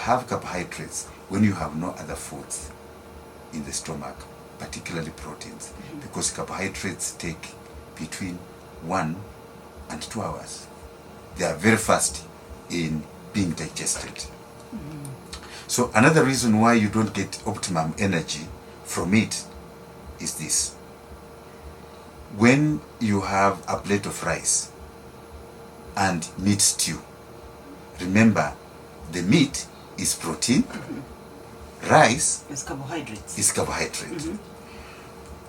have carbohydrates when you have no other foods in the stomach, particularly proteins, because carbohydrates take between 1 and 2 hours. They are very fast in being digested. So another reason why you don't get optimum energy from it is this. When you have a plate of rice and meat stew, remember the meat is protein, rice is carbohydrates. is carbohydrate.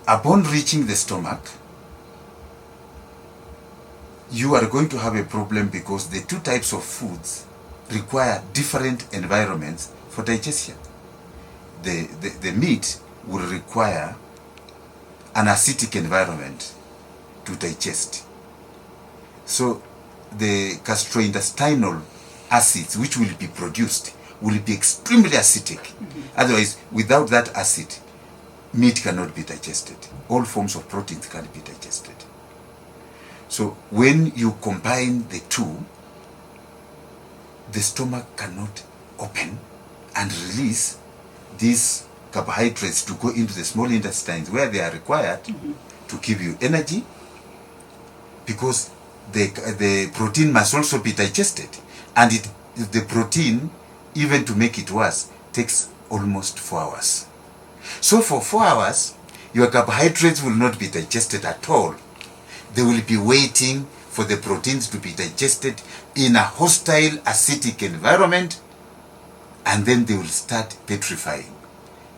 Upon reaching the stomach, you are going to have a problem because the two types of foods require different environments for digestion. The meat will require an acidic environment to digest. So the gastrointestinal acids which will be produced will be extremely acidic. Otherwise, without that acid, meat cannot be digested. All forms of proteins can't be digested. So when you combine the two, the stomach cannot open and release these carbohydrates to go into the small intestines where they are required to give you energy, because the protein must also be digested, and the protein, even to make it worse, takes almost 4 hours. So for 4 hours, your carbohydrates will not be digested at all. They will be waiting for the proteins to be digested in a hostile acidic environment, and then they will start petrifying.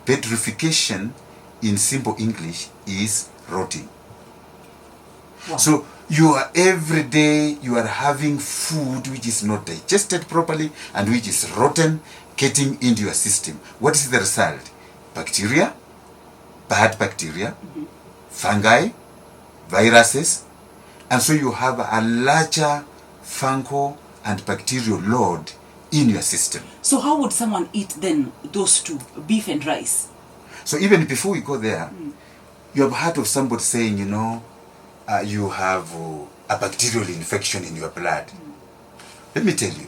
Petrification in simple English is rotting. Wow. So you are every day you are having food which is not digested properly and which is rotten getting into your system. What is the result? Bacteria, bad bacteria, fungi, viruses, and so you have a larger fungal and bacterial load in your system. So how would someone eat then those two, beef and rice? So even before we go there, you have heard of somebody saying, you know, you have a bacterial infection in your blood. Let me tell you,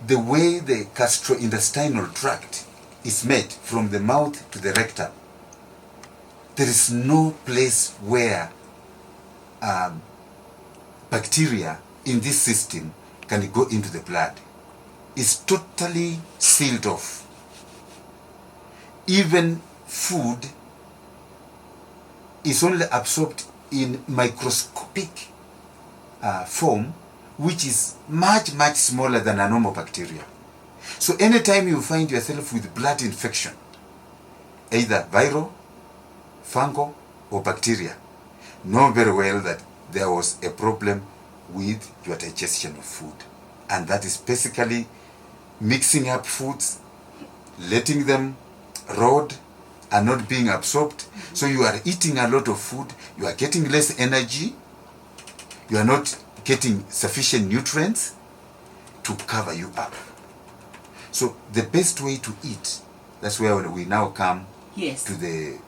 the way the gastrointestinal tract is made from the mouth to the rectum, there is no place where bacteria in this system can go into the blood. It's totally sealed off. Even food is only absorbed in microscopic form, which is much, much smaller than a normal bacteria. So anytime you find yourself with blood infection, either viral, fungal, or bacteria, know very well that there was a problem with your digestion of food. And that is basically mixing up foods, letting them rot and not being absorbed. So you are eating a lot of food, you are getting less energy, you are not getting sufficient nutrients to cover you up. So the best way to eat, that's where we now come to the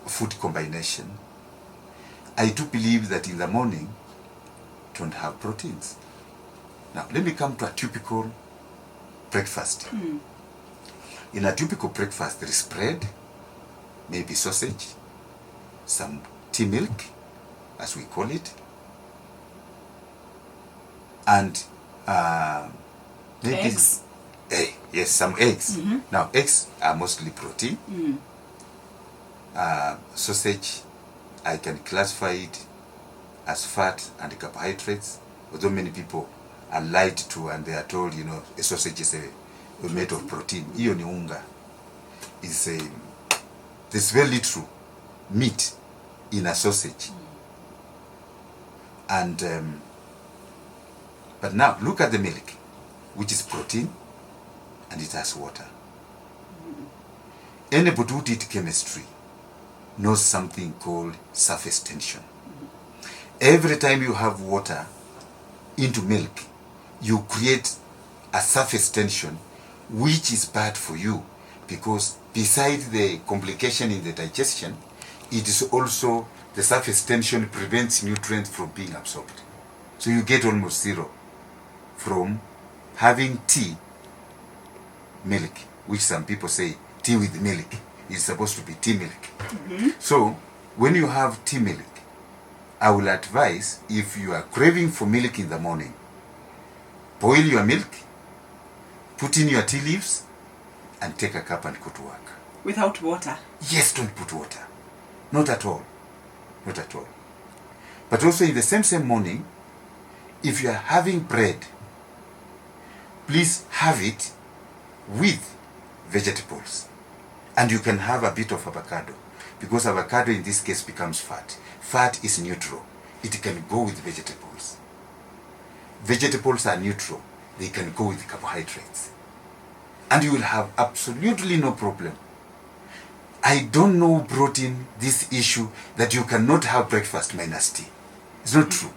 food combination. I do believe that in the morning, don't have proteins. Now, let me come to a typical breakfast. In a typical breakfast, there is bread, maybe sausage, some tea milk, as we call it, and maybe eggs. Yes, some eggs. Now, eggs are mostly protein. Sausage, I can classify it as fat and carbohydrates, although many people are lied to and they are told, you know, a sausage is made of protein. Iyo ni unga. There's very little meat in a sausage. And but now look at the milk, which is protein and it has water. Anybody who did chemistry knows something called surface tension. Every time you have water into milk, you create a surface tension, which is bad for you, because besides the complication in the digestion, it is also the surface tension prevents nutrients from being absorbed. So you get almost zero from having tea, milk, which some people say tea with milk is supposed to be tea milk. So when you have tea milk, I will advise, if you are craving for milk in the morning, boil your milk, put in your tea leaves, and take a cup and go to work. Without water? Yes, don't put water. Not at all. Not at all. But also in the same morning, if you are having bread, please have it with vegetables. And you can have a bit of avocado, because avocado in this case becomes fat. Fat is neutral. It can go with vegetables. Vegetables are neutral. They can go with carbohydrates. And you will have absolutely no problem. I don't know who brought in this issue that you cannot have breakfast minus tea. It's not true.